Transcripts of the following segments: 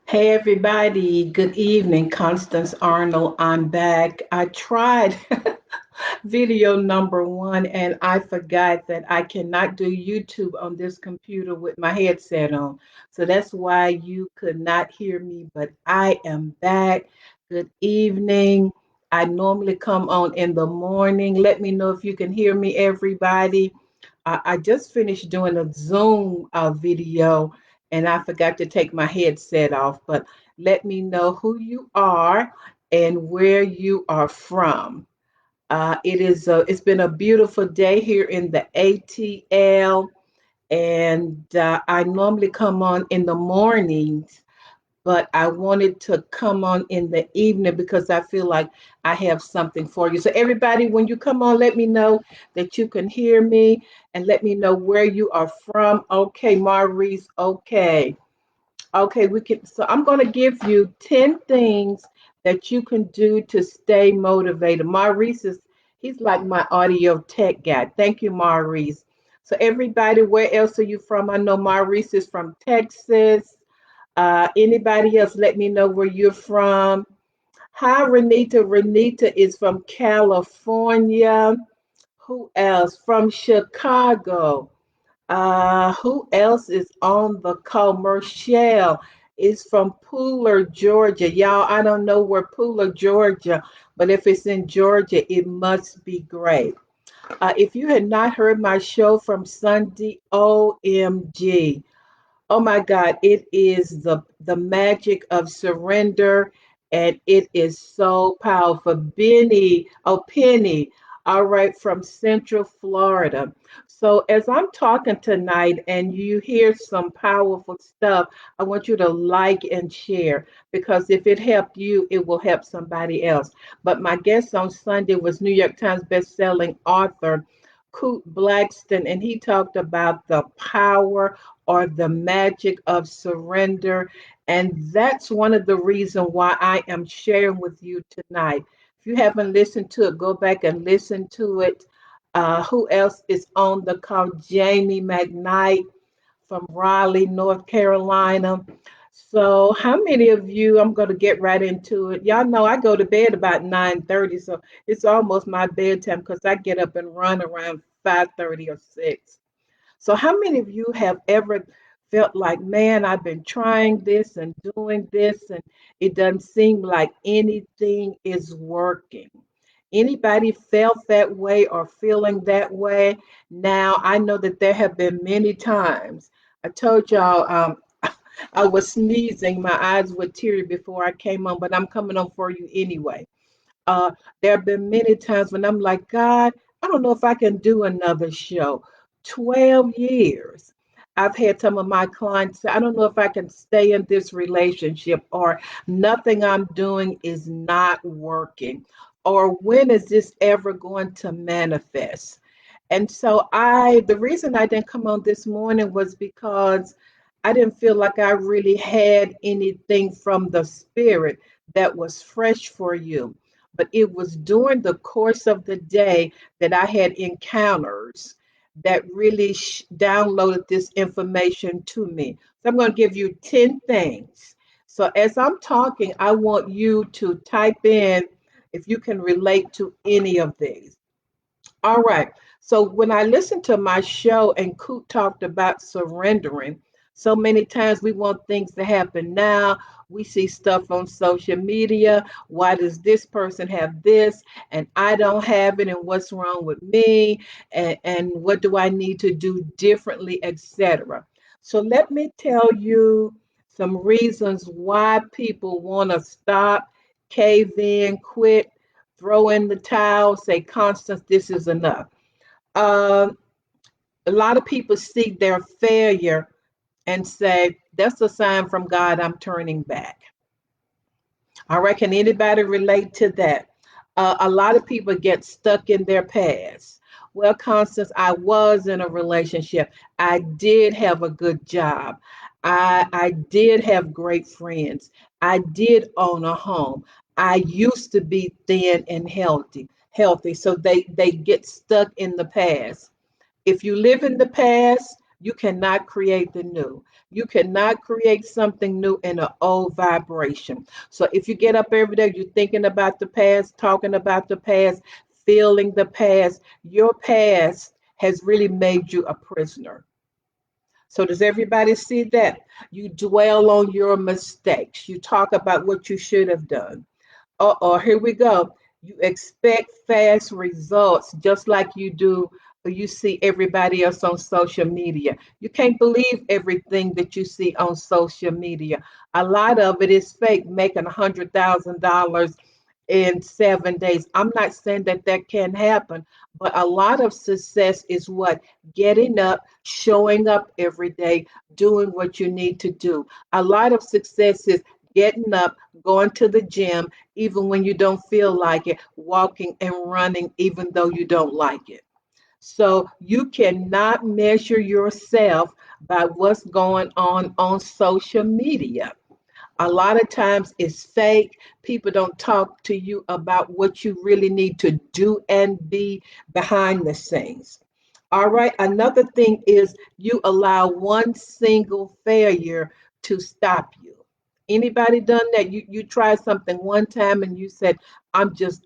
Hey everybody, good evening. Constance Arnold. I'm back. I tried video number one and I forgot that I cannot do YouTube on this computer with my headset on. So that's why you could not hear me, but I am back. Good evening. I normally come on in the morning. Let me know if you can hear me, everybody. I just finished doing a Zoom video and I forgot to take my headset off, but let me know who you are and where you are from. It's been a beautiful day here in the ATL, and I normally come on in the mornings, but I wanted to come on in the evening because I feel like I have something for you. So everybody, when you come on, let me know that you can hear me and let me know where you are from. Okay, Maurice. Okay. Okay, we can. So I'm going to give you 10 things that you can do to stay motivated. Maurice he's like my audio tech guy. Thank you, Maurice. So everybody, where else are you from? I know Maurice is from Texas. Anybody else, let me know where you're from. Hi, Renita. Renita is from California. Who else? From Chicago. Who else is on the call? Marshall is from Pooler, Georgia. Y'all, I don't know where Pooler, Georgia, but if it's in Georgia, it must be great. If you had not heard my show from Sunday, OMG. Oh my God, it is the magic of surrender, and it is so powerful. Penny, all right, from Central Florida. So as I'm talking tonight and you hear some powerful stuff, I want you to like and share because if it helped you, it will help somebody else. But my guest on Sunday was New York Times bestselling author Kute Blackstone, and he talked about the power or the magic of surrender. And that's one of the reasons why I am sharing with you tonight. If you haven't listened to it, go back and listen to it. Who else is on the call? Jamie McKnight from Raleigh, North Carolina. So, how many of you? I'm going to get right into it. Y'all know I go to bed about 9:30, so it's almost my bedtime because I get up and run around 5:30 or 6. So, how many of you have ever felt like, man, I've been trying this and doing this, and it doesn't seem like anything is working? Anybody felt that way or feeling that way? Now, I know that there have been many times. I told y'all I was sneezing, my eyes were teary before I came on, but I'm coming on for you anyway. Uh, there have been many times when I'm like, God, I don't know if I can do another show. 12 years. I've had some of my clients say, I don't know if I can stay in this relationship, or nothing I'm doing is not working, or when is this ever going to manifest? And so the reason I didn't come on this morning was because I didn't feel like I really had anything from the spirit that was fresh for you. But it was during the course of the day that I had encounters that really downloaded this information to me. So I'm going to give you 10 things. So as I'm talking, I want you to type in if you can relate to any of these. All right. So when I listened to my show and Coot talked about surrendering, so many times we want things to happen now. We see stuff on social media. Why does this person have this and I don't have it? And what's wrong with me? And what do I need to do differently, etc. So let me tell you some reasons why people want to stop, cave in, quit, throw in the towel, say, Constance, this is enough. Um, a lot of people see their failure and say, that's a sign from God, I'm turning back. All right, can anybody relate to that? A lot of people get stuck in their past. Well, Constance, I was in a relationship. I did have a good job. I did have great friends. I did own a home. I used to be thin and healthy. So they get stuck in the past. If you live in the past, You cannot create the new. You cannot create something new in an old vibration. So if you get up every day, you're thinking about the past, talking about the past, feeling the past, your past has really made you a prisoner. So does everybody see that? You dwell on your mistakes. You talk about what you should have done. Uh-oh, here we go. You expect fast results just like you do, you see everybody else on social media. You can't believe everything that you see on social media. A lot of it is fake, making $100,000 in 7 days. I'm not saying that that can happen, but a lot of success is what? Getting up, showing up every day, doing what you need to do. A lot of success is getting up, going to the gym, even when you don't feel like it, walking and running, even though you don't like it. So you cannot measure yourself by what's going on social media. A lot of times it's fake. People don't talk to you about what you really need to do and be behind the scenes. All right. Another thing is you allow one single failure to stop you. Anybody done that? You tried something one time and you said, I'm just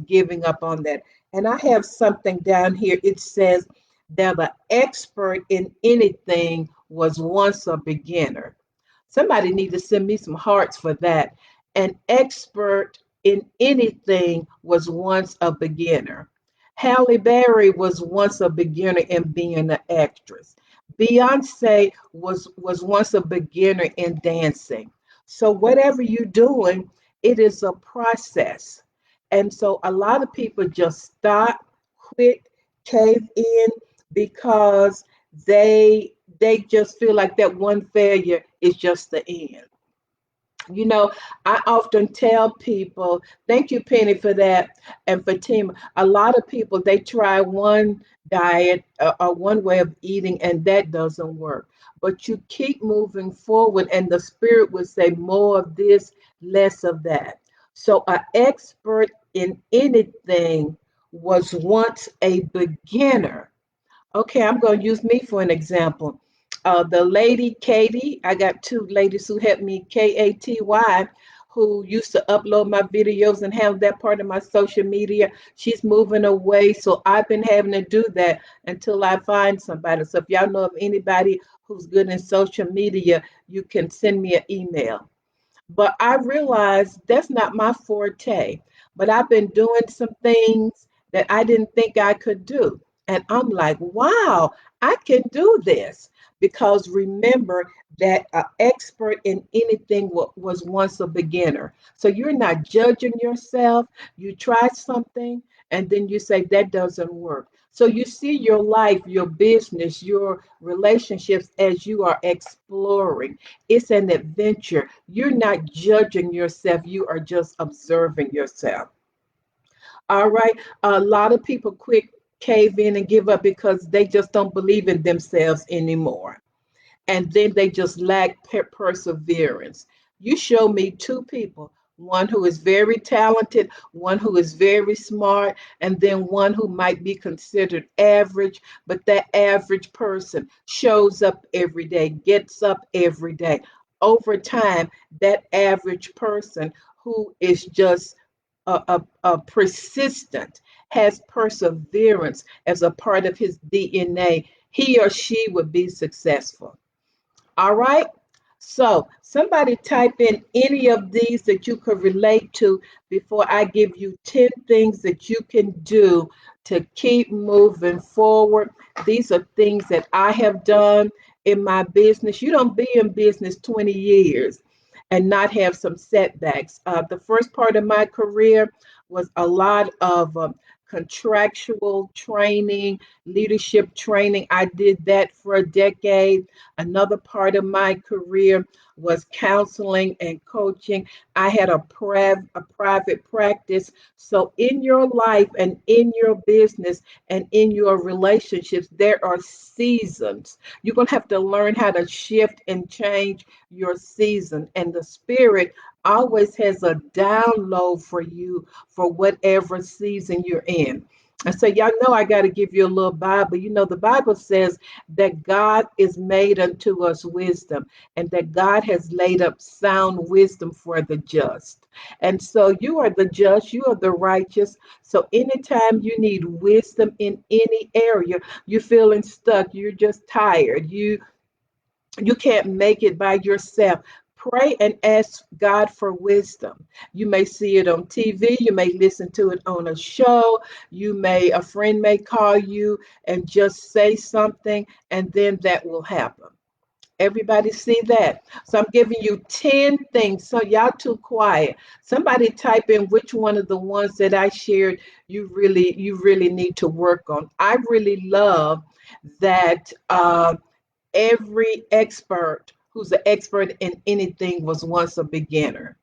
giving up on that. And I have something down here. It says that the expert in anything was once a beginner. Somebody need to send me some hearts for that. An expert in anything was once a beginner. Halle Berry was once a beginner in being an actress. Beyonce was once a beginner in dancing. So whatever you're doing, it is a process. And so a lot of people just stop, quit, cave in because they just feel like that one failure is just the end. You know, I often tell people, thank you, Penny, for that, and Fatima. A lot of people, they try one diet or one way of eating, and that doesn't work. But you keep moving forward, and the spirit would say more of this, less of that. So, an expert in anything was once a beginner. Okay, I'm going to use me for an example. The lady Katie, I got two ladies who helped me, Katy, who used to upload my videos and have that part of my social media. She's moving away, so I've been having to do that until I find somebody. So if y'all know of anybody who's good in social media, you can send me an email. But I realized that's not my forte. But I've been doing some things that I didn't think I could do. And I'm like, wow, I can do this. Because remember that an expert in anything was once a beginner. So you're not judging yourself. You try something and then you say that doesn't work. So you see your life, your business, your relationships as you are exploring. It's an adventure. You're not judging yourself, you are just observing yourself. All right. A lot of people quit, cave in, and give up because they just don't believe in themselves anymore. And then they just lack perseverance. You show me two people, one who is very talented, one who is very smart, and then one who might be considered average, but that average person shows up every day, gets up every day. Over time, that average person who is just a persistent, has perseverance as a part of his DNA, he or she would be successful. All right. So somebody type in any of these that you could relate to before I give you 10 things that you can do to keep moving forward. These are things that I have done in my business. You don't be in business 20 years and not have some setbacks. The first part of my career was a lot of contractual training, leadership training. I did that for a decade. Another part of my career was counseling and coaching. I had a private practice. So, in your life and in your business and in your relationships, there are seasons. You're going to have to learn how to shift and change your season. And the Spirit always has a download for you for whatever season you're in. I say, y'all know I got to give you a little Bible. You know, the Bible says that God is made unto us wisdom and that God has laid up sound wisdom for the just. And so you are the just, you are the righteous. So anytime you need wisdom in any area, you're feeling stuck, you're just tired, you can't make it by yourself. Pray and ask God for wisdom. You may see it on TV, you may listen to it on a show, a friend may call you and just say something, and then that will happen. Everybody see that? So I'm giving you 10 things. So y'all too quiet. Somebody type in which one of the ones that I shared you really need to work on. I really love that every expert who's an expert in anything was once a beginner.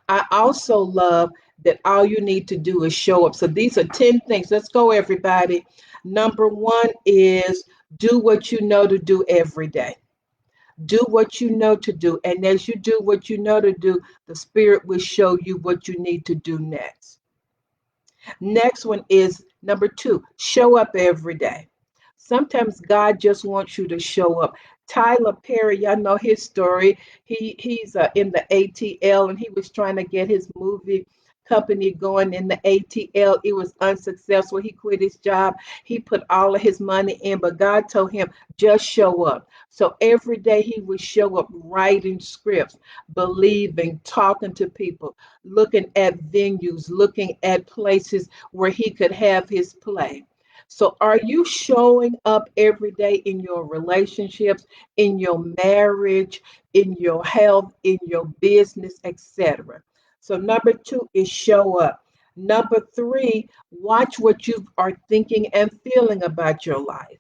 I also love that all you need to do is show up. So these are 10 things. Let's go, everybody. Number one is do what you know to do every day. Do what you know to do. And as you do what you know to do, the Spirit will show you what you need to do next. Next one is number two, show up every day. Sometimes God just wants you to show up. Tyler Perry, y'all know his story. He's in the ATL and he was trying to get his movie company going in the ATL. It was unsuccessful. He quit his job. He put all of his money in, but God told him just show up. So every day he would show up writing scripts, believing, talking to people, looking at venues, looking at places where he could have his play. So, are you showing up every day in your relationships, in your marriage, in your health, in your business, etc.? So, number two is show up. Number three, watch what you are thinking and feeling about your life.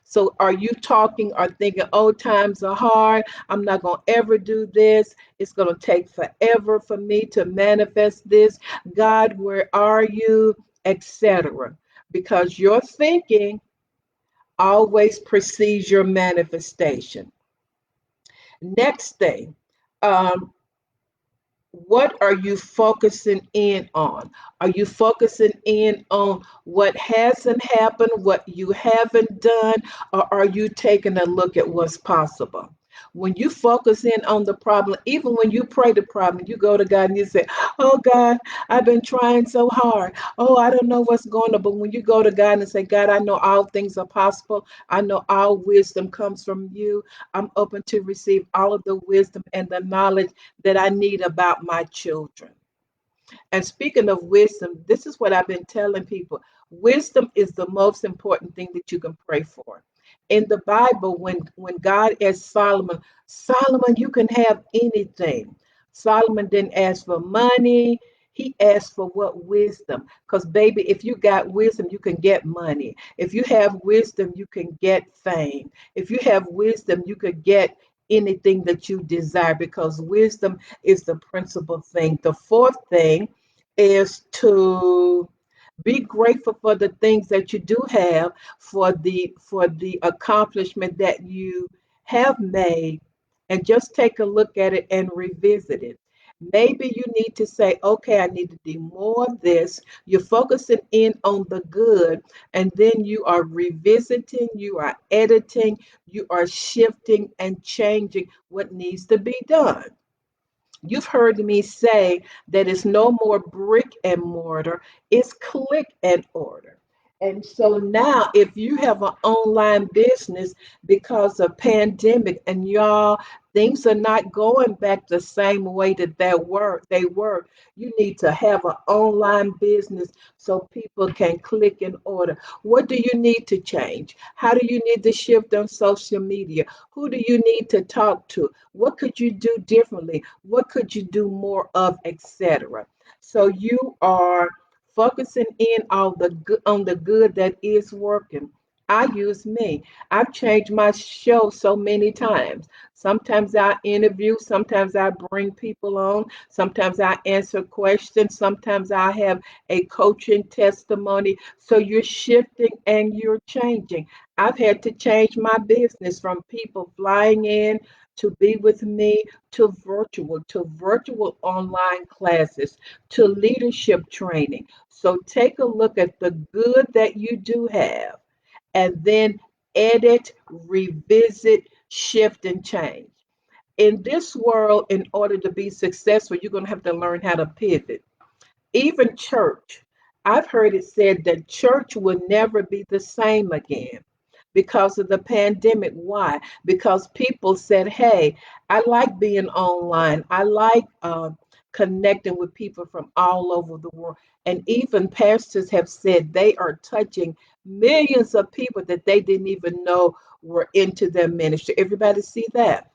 So are you talking or thinking, oh, times are hard. I'm not going to ever do this. It's going to take forever for me to manifest this. God, where are you? Etc. Because your thinking always precedes your manifestation. Next thing, um, what are you focusing in on? Are you focusing in on what hasn't happened, what you haven't done, or are you taking a look at what's possible? When you focus in on the problem, even when you pray the problem, you go to God and you say, oh God, I've been trying so hard. Oh, I don't know what's going on. But when you go to God and say, God, I know all things are possible. I know all wisdom comes from you. I'm open to receive all of the wisdom and the knowledge that I need about my children. And speaking of wisdom, this is what I've been telling people. Wisdom is the most important thing that you can pray for. In the Bible, when God asked Solomon, Solomon, you can have anything. Solomon didn't ask for money. He asked for what? Wisdom. Because, baby, if you got wisdom, you can get money. If you have wisdom, you can get fame. If you have wisdom, you could get anything that you desire because wisdom is the principal thing. The fourth thing is to be grateful for the things that you do have, for the accomplishment that you have made, and just take a look at it and revisit it. Maybe you need to say, okay, I need to do more of this. You're focusing in on the good, and then you are revisiting, you are editing, you are shifting and changing what needs to be done. You've heard me say that it's no more brick and mortar, it's click and order. And so now if you have an online business because of pandemic and y'all things are not going back the same way that they were, you need to have an online business so people can click and order. What do you need to change? How do you need to shift on social media? Who do you need to talk to? What could you do differently? What could you do more of, etc.? So you are focusing in on the good that is working. I use me. I've changed my show so many times. Sometimes I interview, sometimes I bring people on, sometimes I answer questions, sometimes I have a coaching testimony. So you're shifting and you're changing. I've had to change my business from people flying in to be with me to virtual online classes, to leadership training. So take a look at the good that you do have and then edit, revisit, shift, and change. In this world, in order to be successful, you're going to have to learn how to pivot. Even church, I've heard it said that church will never be the same again because of the pandemic. Why? Because people said, hey, I like being online. I like connecting with people from all over the world. And even pastors have said they are touching millions of people that they didn't even know were into their ministry. Everybody see that?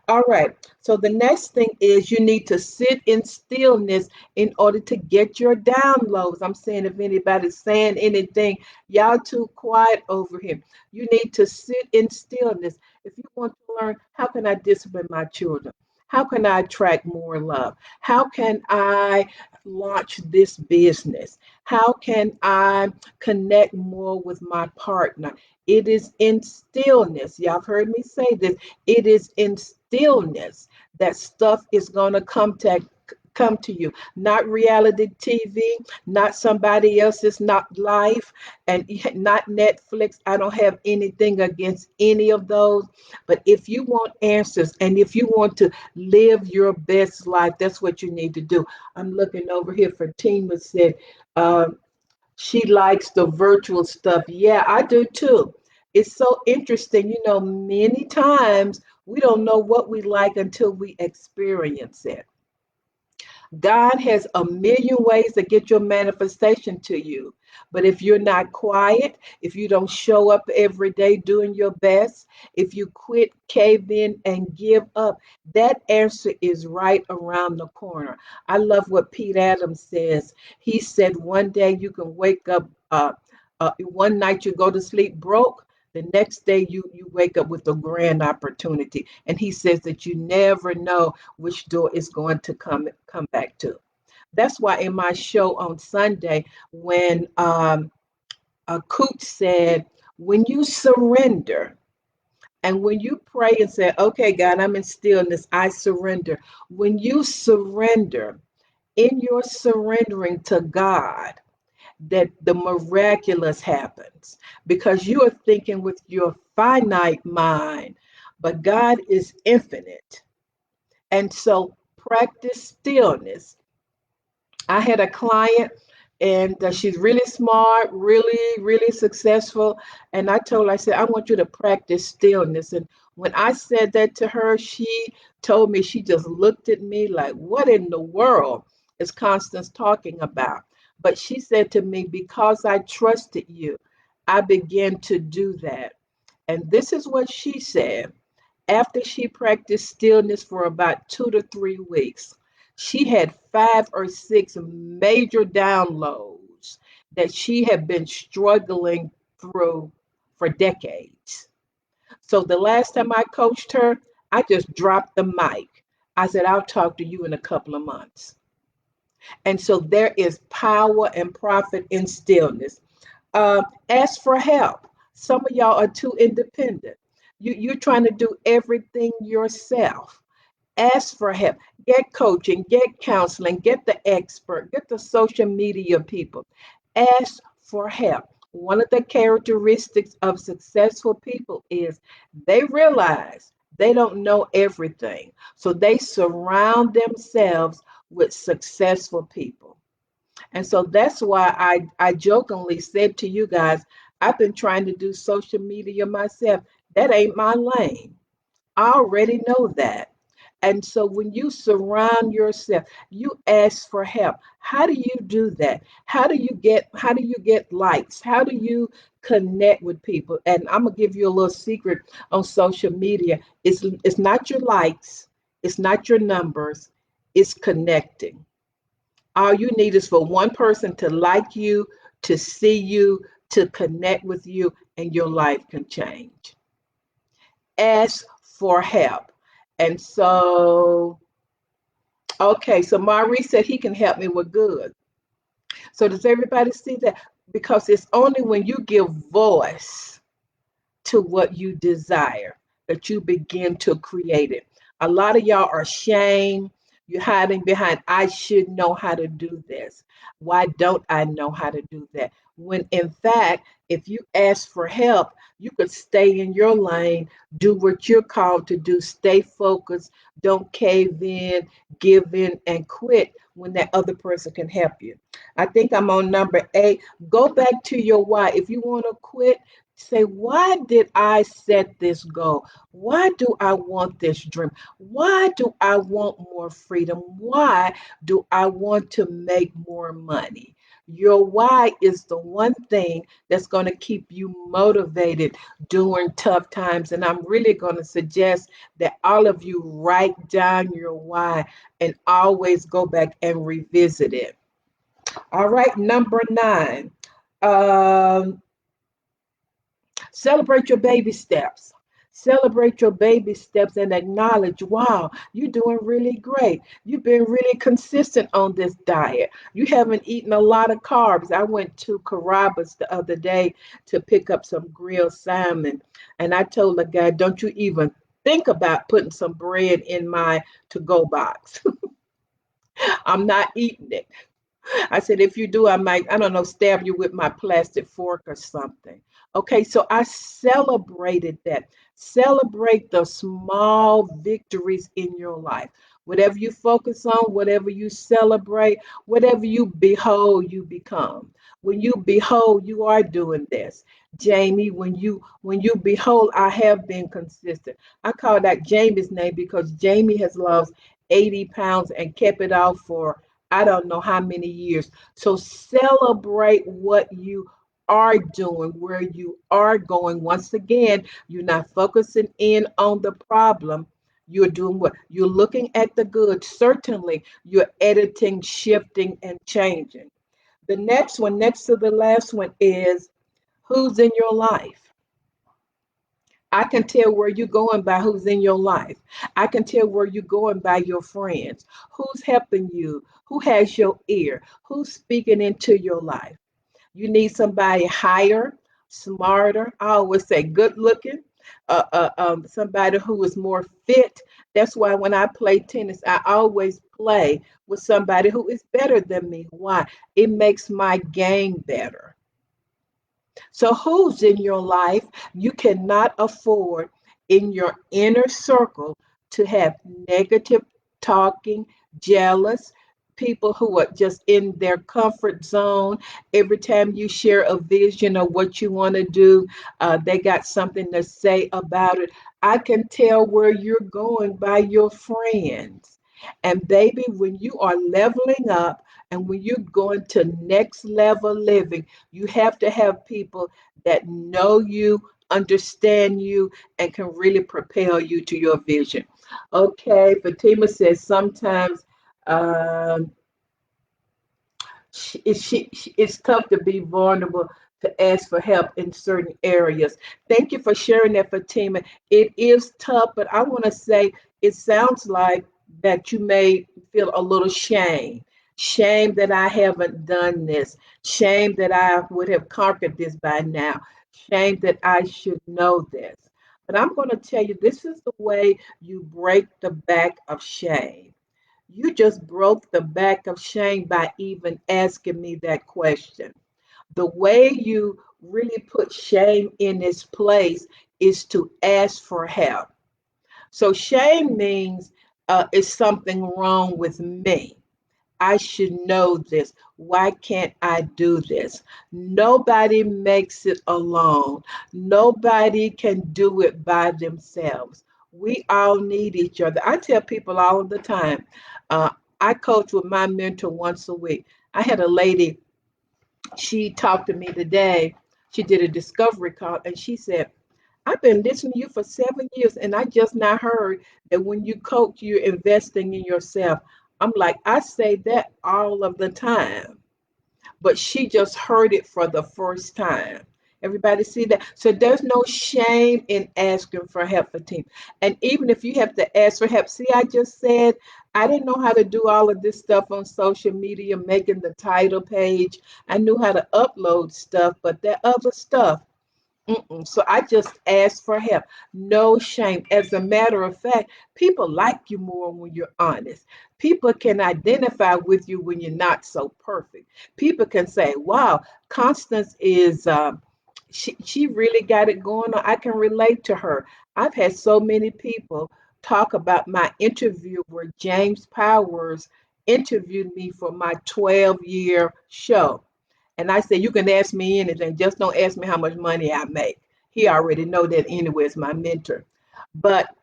All right. So the next thing is you need to sit in stillness in order to get your downloads. I'm saying if anybody's saying anything, y'all too quiet over here. You need to sit in stillness. If you want to learn, how can I discipline my children? How can I attract more love? How can I launch this business? How can I connect more with my partner? It is in stillness. Y'all have heard me say this. It is in stillness that stuff is going to come to you, not reality TV, not somebody else's, not life, and not Netflix. I don't have anything against any of those, but if you want answers and if you want to live your best life, that's what you need to do. I'm looking over here for Tima said she likes the virtual stuff. Yeah, I do too. It's so interesting. Many times we don't know what we like until we experience it. God has a million ways to get your manifestation to you. But if you're not quiet, if you don't show up every day doing your best, if you quit, cave in, and give up, that answer is right around the corner. I love what Pete Adams says. He said one day you can wake up, one night you go to sleep broke. The next day you wake up with a grand opportunity. And he says that you never know which door is going to come back to. That's why in my show on Sunday, when Coach said, when you surrender and when you pray and say, okay, God, I'm in stillness, I surrender. When you surrender, in your surrendering to God, that the miraculous happens because you are thinking with your finite mind, but God is infinite. And so practice stillness. I had a client and she's really smart, really, really successful. And I told her, I said, I want you to practice stillness. And when I said that to her, she told me, she just looked at me like, what in the world is Constance talking about? But she said to me, because I trusted you, I began to do that. And this is what she said. After she practiced stillness for about 2 to 3 weeks, she had 5 or 6 major downloads that she had been struggling through for decades. So the last time I coached her, I just dropped the mic. I said, I'll talk to you in a couple of months. And so there is power and profit in stillness. Ask for help. Some of y'all are too independent. You're trying to do everything yourself. Ask for help. Get coaching, get counseling, get the expert, get the social media people. Ask for help. One of the characteristics of successful people is they realize they don't know everything. So they surround themselves with successful people. And so that's why I jokingly said to you guys, I've been trying to do social media myself. That ain't my lane. I already know that. And so when you surround yourself, you ask for help. How do you do that? How do you get likes? How do you connect with people? And I'm gonna give you a little secret on social media. It's not your likes, it's not your numbers, it's connecting. All you need is for one person to like you, to see you, to connect with you, and your life can change. Ask for help. And so, okay, so Maurice said he can help me with good. So does everybody see that? Because it's only when you give voice to what you desire that you begin to create it. A lot of y'all are ashamed You're hiding behind, I should know how to do this. Why don't I know how to do that? When in fact, if you ask for help, you could stay in your lane, do what you're called to do, stay focused, don't cave in, give in, and quit when that other person can help you. I think I'm on number 8. Go back to your why. If you want to quit, say, why did I set this goal? Why do I want this dream? Why do I want more freedom? Why do I want to make more money? Your why is the one thing that's going to keep you motivated during tough times. And I'm really going to suggest that all of you write down your why and always go back and revisit it. All right, number 9. Um, Celebrate your baby steps. Celebrate your baby steps and acknowledge, wow, you're doing really great. You've been really consistent on this diet. You haven't eaten a lot of carbs. I went to Carrabba's the other day to pick up some grilled salmon. And I told the guy, don't you even think about putting some bread in my to-go box. I'm not eating it. I said, if you do, I might, I don't know, stab you with my plastic fork or something. Okay, so I celebrated that. Celebrate the small victories in your life. Whatever you focus on, whatever you celebrate, whatever you behold, you become. When you behold, you are doing this. Jamie, when you behold, I have been consistent. I call that Jamie's name because Jamie has lost 80 pounds and kept it off for I don't know how many years. So celebrate what you are doing, where you are going. Once again, you're not focusing in on the problem. You're doing what? You're looking at the good. Certainly, you're editing, shifting, and changing. The next one, next to the last one, is who's in your life. I can tell where you're going by who's in your life. I can tell where you're going by your friends. Who's helping you? Who has your ear? Who's speaking into your life? You need somebody higher, smarter. I always say good looking, somebody who is more fit. That's why when I play tennis, I always play with somebody who is better than me. Why? It makes my game better. So, who's in your life you cannot afford in your inner circle to have negative talking, jealous, people who are just in their comfort zone? Every time you share a vision of what you want to do, they got something to say about it. I can tell where you're going by your friends. And baby, when you are leveling up and when you're going to next level living, you have to have people that know you, understand you, and can really propel you to your vision. Okay, Fatima says sometimes um, it's tough to be vulnerable to ask for help in certain areas. Thank you for sharing that, Fatima. It is tough, but I want to say it sounds like that you may feel a little shame. Shame that I haven't done this. Shame that I would have conquered this by now. Shame that I should know this. But I'm going to tell you, this is the way you break the back of shame. You just broke the back of shame by even asking me that question. The way you really put shame in its place is to ask for help. So shame means is something wrong with me. I should know this. Why can't I do this? Nobody makes it alone. Nobody can do it by themselves. We all need each other. I tell people all the time, uh, I coach with my mentor once a week. I had a lady, she talked to me today. She did a discovery call and she said, I've been listening to you for 7 years, and I just now heard that when you coach, you're investing in yourself. I'm like, I say that all of the time, but she just heard it for the first time. Everybody see that? So there's no shame in asking for help for team. And even if you have to ask for help, see, I just said I didn't know how to do all of this stuff on social media, making the title page. I knew how to upload stuff, but that other stuff, So I just asked for help. No shame. As a matter of fact, people like you more when you're honest. People can identify with you when you're not so perfect. People can say, wow, Constance is, she really got it going on. I can relate to her. I've had so many people talk about my interview where James Powers interviewed me for my 12-year show. And I said, you can ask me anything, just don't ask me how much money I make. He already know that anyway as my mentor. But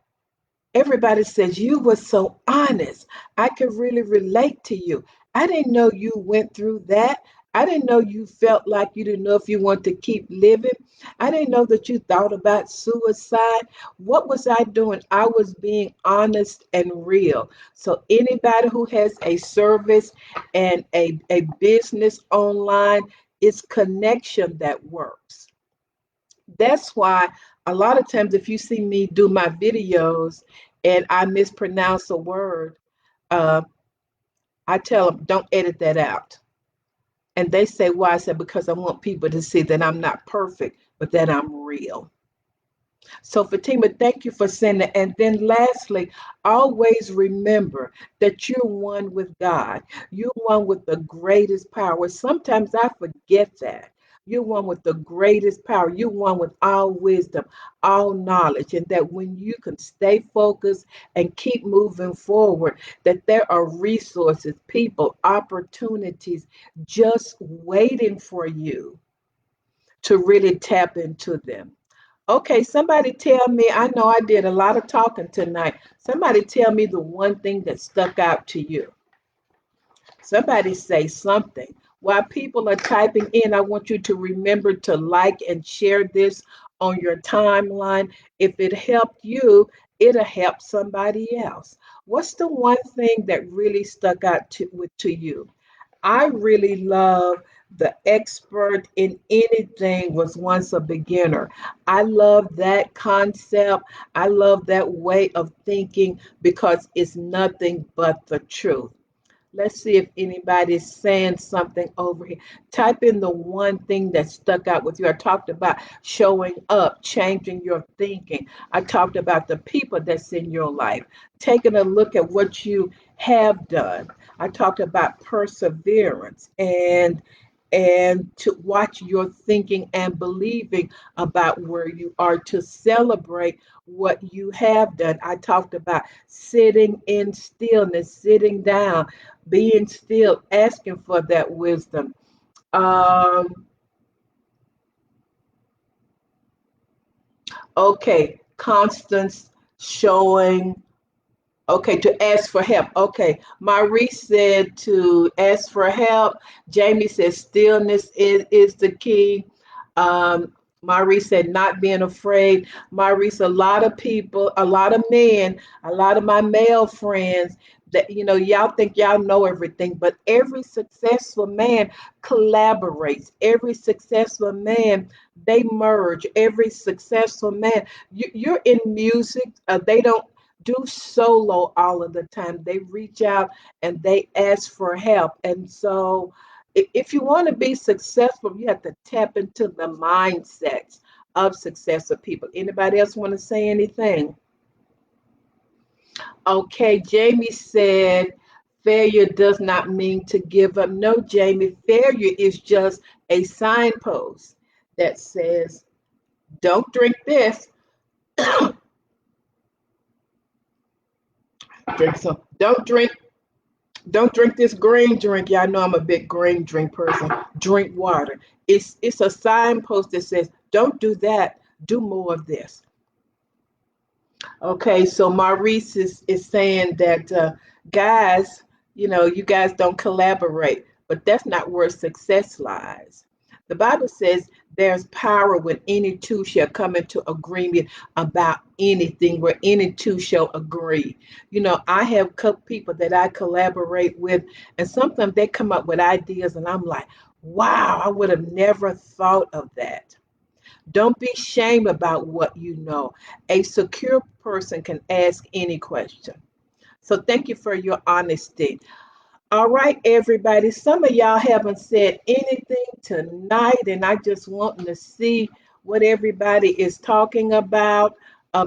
everybody says you were so honest. I could really relate to you. I didn't know you went through that. I didn't know you felt like you didn't know if you want to keep living. I didn't know that you thought about suicide. What was I doing? I was being honest and real. So anybody who has a service and a business online, it's connection that works. That's why a lot of times if you see me do my videos and I mispronounce a word, uh, I tell them, don't edit that out. And they say, why? I said, because I want people to see that I'm not perfect, but that I'm real. So Fatima, thank you for sending. And then lastly, always remember that you're one with God. You're one with the greatest power. Sometimes I forget that. You're one with the greatest power. You're one with all wisdom, all knowledge, and that when you can stay focused and keep moving forward, that there are resources, people, opportunities just waiting for you to really tap into them. Okay, somebody tell me, I know I did a lot of talking tonight. Somebody tell me the one thing that stuck out to you. Somebody say something. While people are typing in, I want you to remember to like and share this on your timeline. If it helped you, it'll help somebody else. What's the one thing that really stuck out to you? I really love the expert in anything was once a beginner. I love that concept. I love that way of thinking because it's nothing but the truth. Let's see if anybody's saying something over here. Type in the one thing that stuck out with you. I talked about showing up, changing your thinking. I talked about the people that's in your life, taking a look at what you have done. I talked about perseverance and to watch your thinking and believing about where you are, to celebrate what you have done. I talked about sitting in stillness, sitting down, being still, asking for that wisdom. Um, okay, Constance showing. Okay, to ask for help. Okay, Maurice said to ask for help. Jamie said stillness is the key. Um, Maurice said not being afraid. Maurice, a lot of people, a lot of men, a lot of my male friends that, y'all think y'all know everything, but every successful man collaborates. Every successful man, they merge. Every successful man, you're in music, they don't do solo all of the time. They reach out and they ask for help. And so, if you want to be successful, you have to tap into the mindsets of successful people. Anybody else want to say anything? Okay, Jamie said, failure does not mean to give up. No, Jamie, failure is just a signpost that says, don't drink this. Drink some. Don't drink this green drink. Y'all know I'm a big green drink person. Drink water. It's a signpost that says, don't do that. Do more of this. Okay, so Maurice is saying that guys, you guys don't collaborate, but that's not where success lies. The Bible says there's power when any two shall come into agreement about anything, where any two shall agree. I have a couple people that I collaborate with, and sometimes they come up with ideas, and I'm like, wow, I would have never thought of that. Don't be ashamed about what you know. A secure person can ask any question. So thank you for your honesty. All right, everybody. Some of y'all haven't said anything tonight, and I just want to see what everybody is talking about.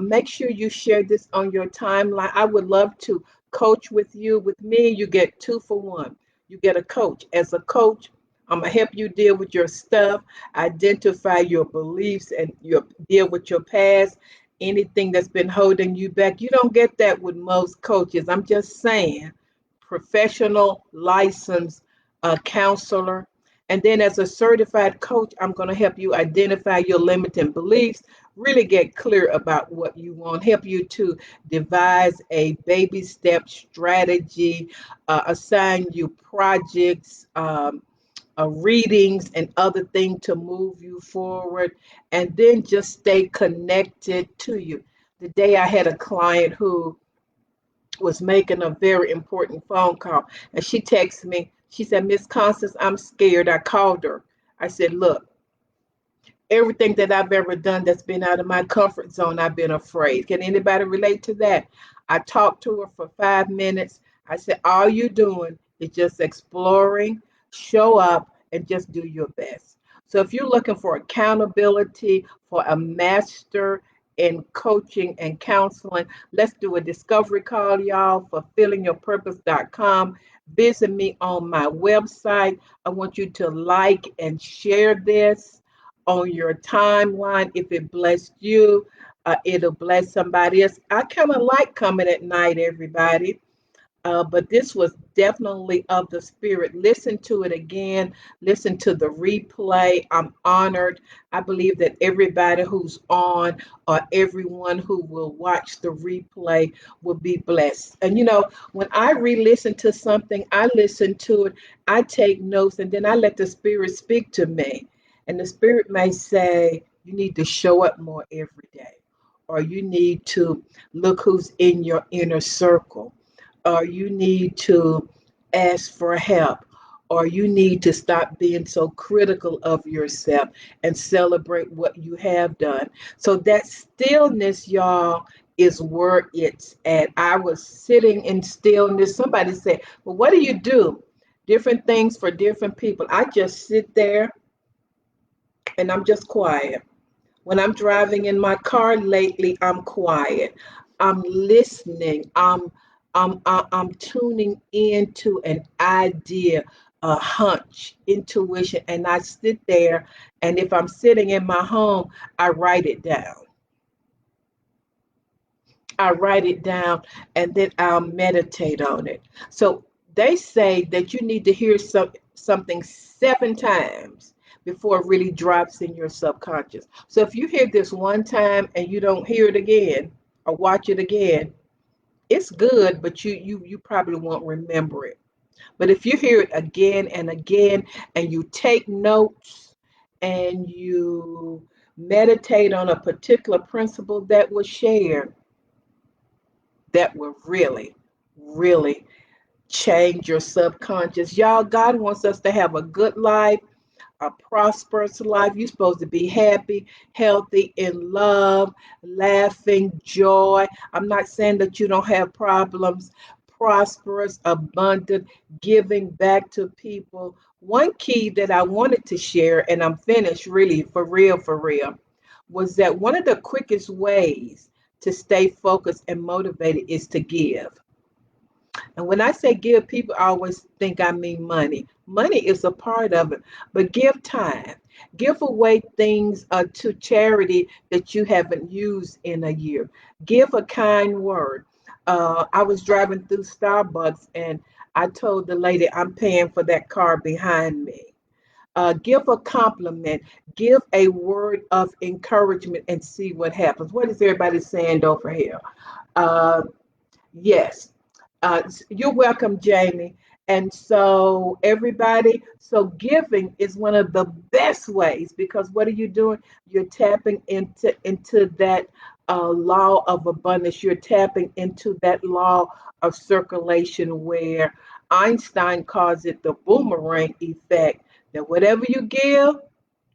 Make sure you share this on your timeline. I would love to coach with you. With me, you get 2 for 1. You get a coach. As a coach, I'm gonna help you deal with your stuff, identify your beliefs, and your deal with your past. Anything that's been holding you back. You don't get that with most coaches. I'm just saying, professional, licensed counselor. And then as a certified coach, I'm going to help you identify your limiting beliefs, really get clear about what you want, help you to devise a baby step strategy, assign you projects, readings, and other things to move you forward, and then just stay connected to you. The day I had a client who was making a very important phone call, and she texted me. She said, Miss Constance, I'm scared. I called her. I said, look, everything that I've ever done that's been out of my comfort zone, I've been afraid. Can anybody relate to that? I talked to her for 5 minutes. I said, all you're doing is just exploring, show up, and just do your best. So if you're looking for accountability, for a master in coaching and counseling, let's do a discovery call, y'all, fulfillingyourpurpose.com. Visit me on my website. I want you to like and share this on your timeline. If it blessed you, it'll bless somebody else. I kind of like coming at night, everybody. But this was definitely of the spirit. Listen to it again. Listen to the replay. I'm honored. I believe that everybody who's on or everyone who will watch the replay will be blessed. And when I re-listen to something, I listen to it, I take notes, and then I let the spirit speak to me. And the spirit may say, you need to show up more every day, or you need to look who's in your inner circle, or you need to ask for help, or you need to stop being so critical of yourself and celebrate what you have done. So that stillness, y'all, is where it's at. I was sitting in stillness. Somebody said, well, what do you do? Different things for different people. I just sit there and I'm just quiet. When I'm driving in my car lately, I'm quiet. I'm listening. I'm tuning into an idea, a hunch, intuition, and I sit there. And if I'm sitting in my home, I write it down. I write it down, and then I'll meditate on it. So they say that you need to hear something 7 times before it really drops in your subconscious. So if you hear this one time and you don't hear it again or watch it again, it's good, but you probably won't remember it. But if you hear it again and again, and you take notes and you meditate on a particular principle that was shared, that will really, really change your subconscious. Y'all, God wants us to have a good life, a prosperous life. You're supposed to be happy, healthy, in love, laughing, joy. I'm not saying that you don't have problems. Prosperous, abundant, giving back to people. One key that I wanted to share, and I'm finished really, for real, was that one of the quickest ways to stay focused and motivated is to give. And when I say give, people always think I mean money. Money is a part of it, but give time. Give away things to charity that you haven't used in a year. Give a kind word. I was driving through Starbucks and I told the lady, I'm paying for that car behind me. Give a compliment, give a word of encouragement, and see what happens. What is everybody saying over here? Uh, yes. You're welcome, Jamie. And so, everybody, so giving is one of the best ways, because what are you doing? You're tapping into that law of abundance. You're tapping into that law of circulation, where Einstein calls it the boomerang effect, that whatever you give,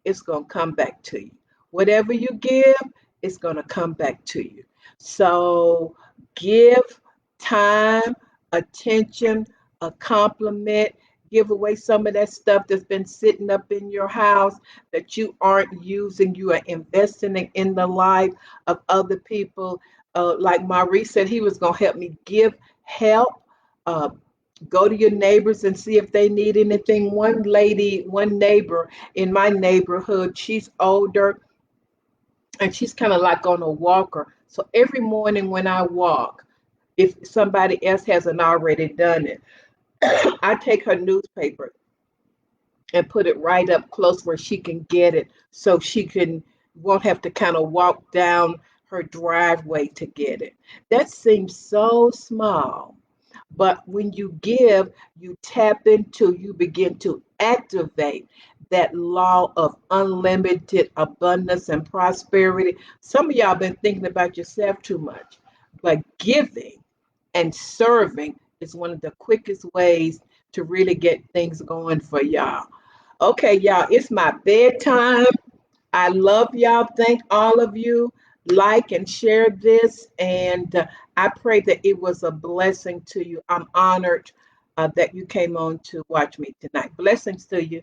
it's going to come back to you. Whatever you give, it's going to come back to you. So give time, attention, a compliment, give away some of that stuff that's been sitting up in your house that you aren't using. You are investing in the life of other people. Like Maurice said, he was going to help me give help. Uh, Go to your neighbors and see if they need anything. One lady, one neighbor in my neighborhood, she's older and she's kind of like on a walker. So every morning when I walk, if somebody else hasn't already done it, I take her newspaper and put it right up close where she can get it so she can won't have to kind of walk down her driveway to get it. That seems so small, but when you give, you tap into, you begin to activate that law of unlimited abundance and prosperity. Some of y'all been thinking about yourself too much, but giving and serving is one of the quickest ways to really get things going for y'all. Okay, y'all, it's my bedtime. I love y'all. Thank all of you. Like and share this. And I pray that it was a blessing to you. I'm honored that you came on to watch me tonight. Blessings to you.